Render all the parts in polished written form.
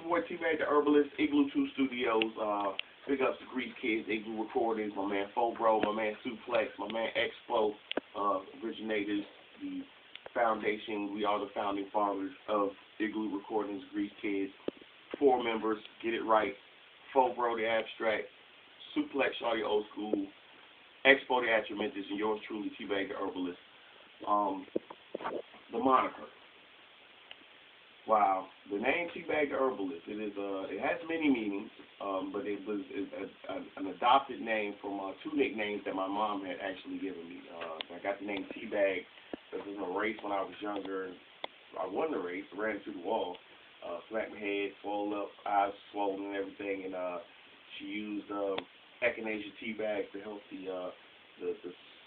your boy Teabag Da Herbalist, Igloo 2 Studios. Big ups to GreaseKydz, Igloo Recordings, my man Fobro, my man Suplex, my man Expo, originators, the foundation. We are the founding fathers of Igloo Recordings, GreaseKydz. 4 members, get it right. Fobro the Abstract, Suplex Shawty Old School, Expo the Atrementus, and yours truly Teabag Da Herbalist. The moniker. Wow, the name Teabag Da Herbalist. It has many meanings, but it was an adopted name from 2 nicknames that my mom had actually given me. I got the name Teabag because in a race when I was younger. I won the race, ran into the wall, smacked my head, swollen up, eyes swollen and everything, and she used echinacea tea bags to help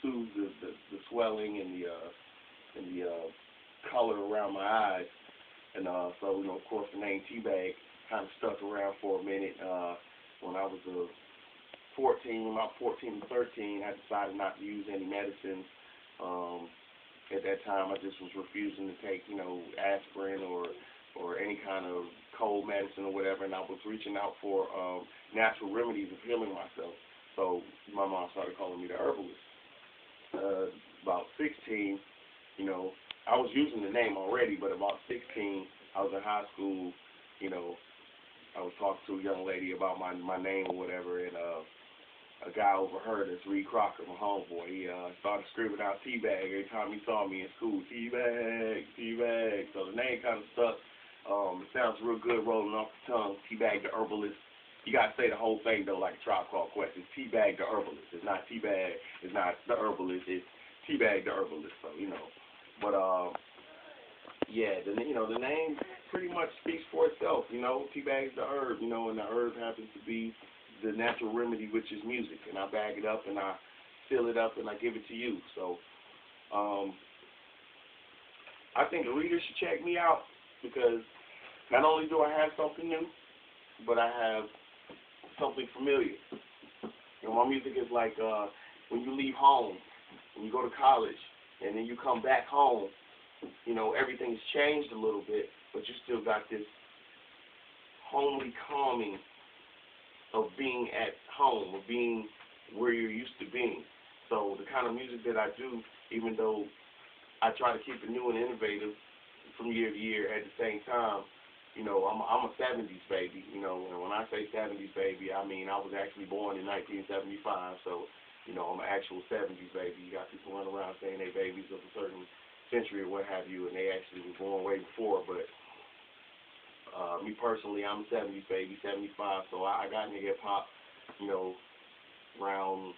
soothe the swelling and the color around my eyes. And so, you know, of course, the name Teabag kind of stuck around for a minute. When I was about 14 to 13, I decided not to use any medicines. At that time, I just was refusing to take, you know, aspirin or any kind of cold medicine or whatever, and I was reaching out for natural remedies of healing myself. So my mom started calling me the herbalist. About 16, you know, I was using the name already, but about 16, I was in high school, you know, I was talking to a young lady about my name or whatever, and a guy overheard us, Reed Crocker, my homeboy. He started screaming out Teabag every time he saw me in school. Teabag, Teabag. So the name kind of stuck. It sounds real good rolling off the tongue, Teabag Da Herbalist. You got to say the whole thing, though, like a Tribe Called Quest. It's Teabag Da Herbalist. It's not Teabag. It's not the herbalist. It's Teabag Da Herbalist. So, you know. But, yeah, the name pretty much speaks for itself, you know. Teabag's the herb, you know, and the herb happens to be the natural remedy, which is music. And I bag it up and I fill it up and I give it to you. So, I think the readers should check me out because not only do I have something new, but I have something familiar. You know, my music is like when you leave home, when you go to college, and then you come back home, you know, everything's changed a little bit, but you still got this homely calming of being at home, of being where you're used to being. So the kind of music that I do, even though I try to keep it new and innovative from year to year, at the same time, you know, I'm a 70s baby, you know, and when I say 70s baby, I mean I was actually born in 1975, so you know, I'm an actual 70s baby. You got people running around saying they babies of a certain century or what have you, and they actually were born way before. But me personally, I'm a 70s baby, 75, so I got into hip-hop, you know, around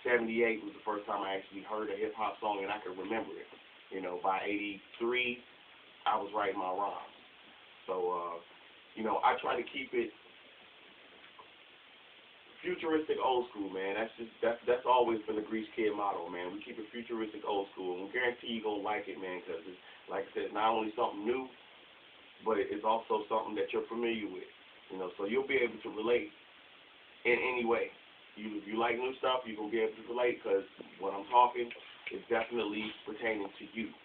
78 was the first time I actually heard a hip-hop song, and I could remember it. You know, by 83, I was writing my rhymes. So, you know, I try to keep it futuristic old school, man. That's always been the GreaseKydz motto, man. We keep it futuristic old school, and we guarantee you're going to like it, man, because it's, like I said, it's not only something new, but it's also something that you're familiar with, you know, so you'll be able to relate in any way. If you like new stuff, you're going to be able to relate, because what I'm talking is definitely pertaining to you.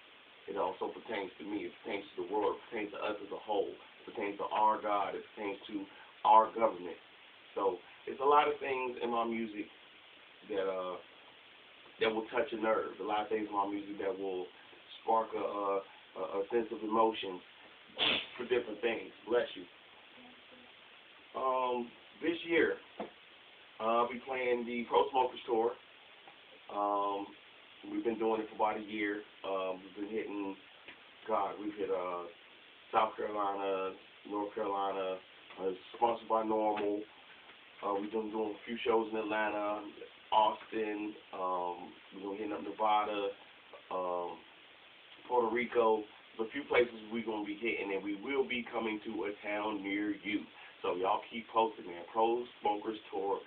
It also pertains to me. It pertains to the world. It pertains to us as a whole. It pertains to our God. It pertains to our government. So it's a lot of things in my music that will touch a nerve. A lot of things in my music that will spark a sense of emotion for different things. Bless you. This year, I'll be playing the Pro Smokers Tour. We've been doing it for about a year. We've been hitting, we've hit South Carolina, North Carolina. It's sponsored by Normal. We've been doing a few shows in Atlanta, Austin, we're going to hit up Nevada, Puerto Rico. There's a few places we're going to be hitting, and we will be coming to a town near you. So y'all keep posting, man. Pro Smokers Tour,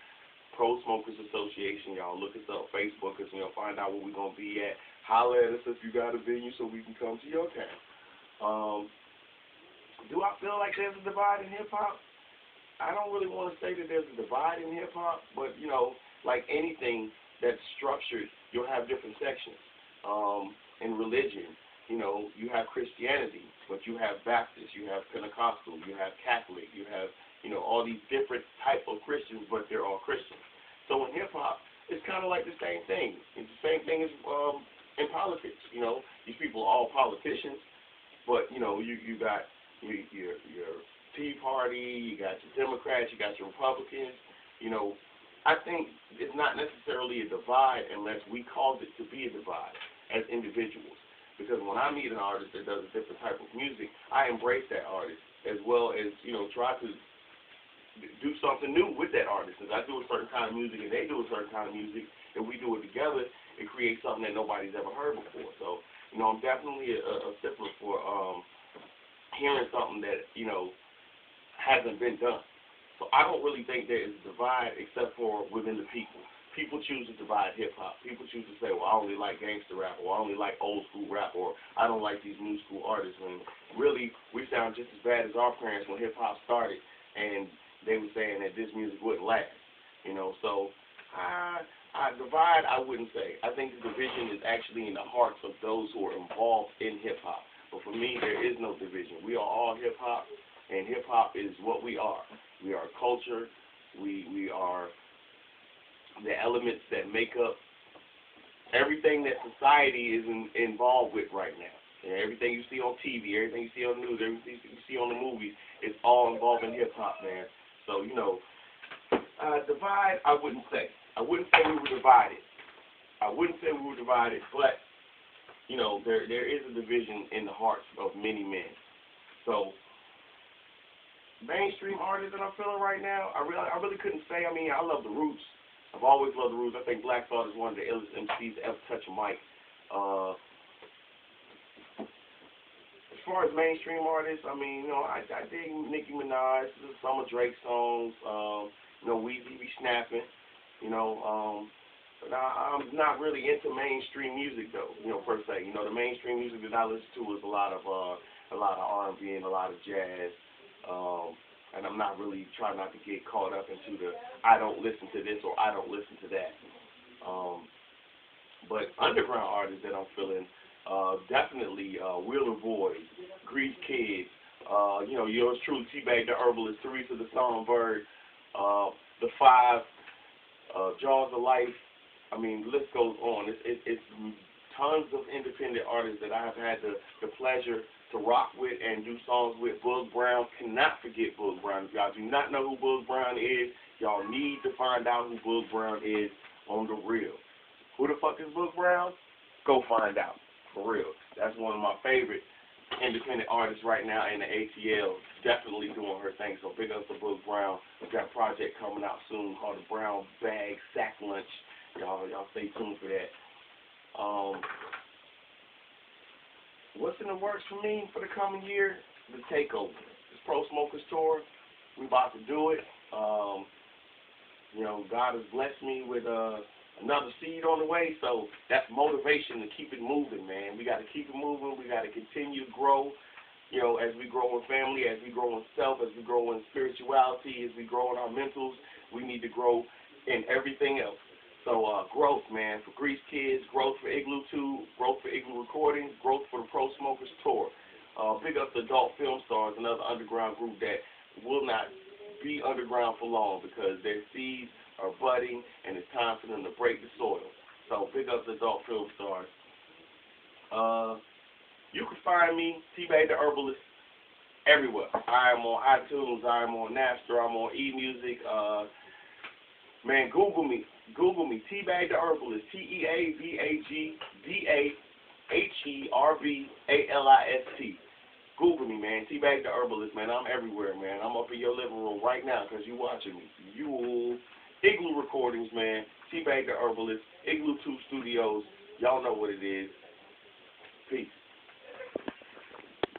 Pro Smokers Association. Y'all look us up, Facebook us, and you'll find out where we're going to be at. Holler at us if you got a venue so we can come to your town. Do I feel like there's a divide in hip-hop? I don't really want to say that there's a divide in hip-hop, but, you know, like anything that's structured, you'll have different sections. In religion, you know, you have Christianity, but you have Baptist, you have Pentecostal, you have Catholic, you have, you know, all these different type of Christians, but they're all Christians. So in hip hop, it's kind of like the same thing. It's the same thing as in politics. You know, these people are all politicians, but you know, you got your Tea Party, you got your Democrats, you got your Republicans. You know, I think it's not necessarily a divide unless we cause it to be a divide as individuals. Because when I meet an artist that does a different type of music, I embrace that artist as well as, you know, try to do something new with that artist. If I do a certain kind of music and they do a certain kind of music, and we do it together, it creates something that nobody's ever heard before. So, you know, I'm definitely a stickler for hearing something that, you know, hasn't been done. So I don't really think there is a divide except for within the people. People choose to divide hip-hop. People choose to say, well, I only like gangster rap, or I only like old-school rap, or I don't like these new-school artists. When really, we sound just as bad as our parents when hip-hop started, and they were saying that this music wouldn't last. You know, so divide, I wouldn't say. I think the division is actually in the hearts of those who are involved in hip-hop. But for me, there is no division. We are all hip-hop, and hip-hop is what we are. We are culture. We are the elements that make up everything that society is involved with right now. And everything you see on TV, everything you see on the news, everything you see on the movies, it's all involving hip-hop, man. So, you know, divide, I wouldn't say. I wouldn't say we were divided. But, you know, there is a division in the hearts of many men. So, mainstream artists that I'm feeling right now, I really couldn't say. I mean, I love the Roots. I've always loved the Roots. I think Black Thought is one of the illest MCs to ever touch a mic. As far as mainstream artists, I mean, you know, I dig Nicki Minaj, some of Drake's songs. You know, Weezy be snapping. You know, but I'm not really into mainstream music though. You know, per se. You know, the mainstream music that I listen to is a lot of R&B and a lot of jazz. And I'm not really trying not to get caught up into the I don't listen to this or I don't listen to that. But underground artists that I'm feeling, definitely Wheeler Boys, GreaseKydz, you know, yours truly, Teabag Da Herbalist, Teresa the Songbird, the Five, Jaws of Life. I mean, the list goes on. It's tons of independent artists that I have had the pleasure to rock with and do songs with. Boog Brown, cannot forget Boog Brown. If y'all do not know who Boog Brown is, y'all need to find out who Boog Brown is on the real. Who the fuck is Boog Brown? Go find out, for real. That's one of my favorite independent artists right now in the ATL, definitely doing her thing. So big up to Boog Brown. We've got a project coming out soon called the Brown Bag Sack Lunch. Y'all stay tuned for that. What's in the works for me for the coming year? The Takeover. This Pro Smokers Tour. We about to do it. You know, God has blessed me with another seed on the way, so that's motivation to keep it moving, man. We got to keep it moving. We got to continue to grow, you know, as we grow in family, as we grow in self, as we grow in spirituality, as we grow in our mentals. We need to grow in everything else. So growth, man, for GreaseKydz, growth for Igloo 2, growth for Igloo Recordings, growth for the Pro Smokers Tour. Big up the Adult Film Stars, another underground group that will not be underground for long because their seeds are budding and it's time for them to break the soil. So big up the Adult Film Stars. You can find me, Teabag Da Herbalist, everywhere. I am on iTunes, I am on Napster, I'm on eMusic. Man, Google me, Teabag Da Herbalist, TeabagDaHerbalist. Google me, man, Teabag Da Herbalist, man. I'm everywhere, man. I'm up in your living room right now because you're watching me. Igloo Recordings, man, Teabag Da Herbalist, Igloo 2 Studios. Y'all know what it is. Peace.